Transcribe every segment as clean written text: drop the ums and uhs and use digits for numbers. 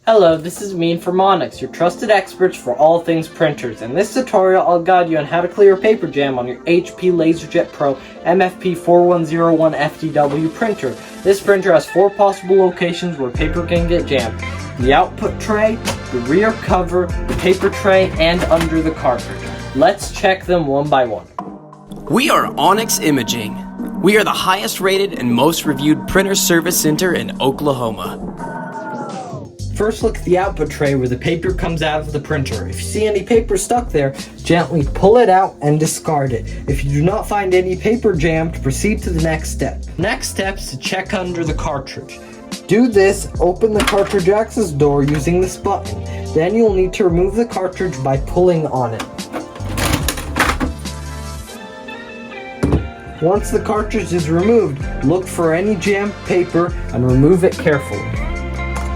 Hello, this is Mean from Onyx, your trusted experts for all things printers. In this tutorial, I'll guide you on how to clear a paper jam on your HP LaserJet Pro MFP 4101 FDW printer. This printer has 4 possible locations where paper can get jammed: the output tray, the rear cover, the paper tray, and under the cartridge. Let's check them one by one. We are Onyx Imaging. We are the highest rated and most reviewed printer service center in Oklahoma. First, look at the output tray where the paper comes out of the printer. If you see any paper stuck there, gently pull it out and discard it. If you do not find any paper jammed, proceed to the next step. Next step is to check under the cartridge. Do this, open the cartridge access door using this button. Then you'll need to remove the cartridge by pulling on it. Once the cartridge is removed, look for any jammed paper and remove it carefully.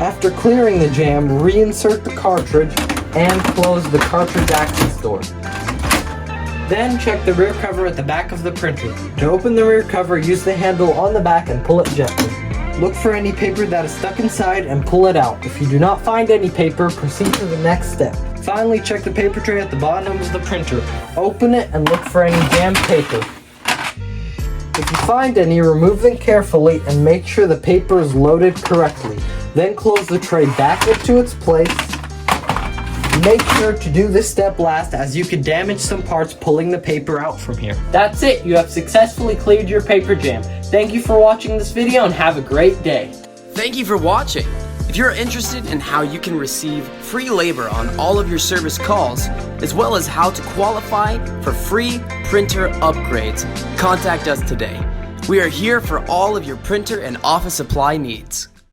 After clearing the jam, reinsert the cartridge and close the cartridge access door. Then check the rear cover at the back of the printer. To open the rear cover, use the handle on the back and pull it gently. Look for any paper that is stuck inside and pull it out. If you do not find any paper, proceed to the next step. Finally, check the paper tray at the bottom of the printer. Open it and look for any jammed paper. If you find any, remove them carefully and make sure the paper is loaded correctly. Then close the tray back into its place. Make sure to do this step last, as you could damage some parts pulling the paper out from here. That's it, you have successfully cleared your paper jam. Thank you for watching this video and have a great day. Thank you for watching. If you're interested in how you can receive free labor on all of your service calls, as well as how to qualify for free printer upgrades, contact us today. We are here for all of your printer and office supply needs.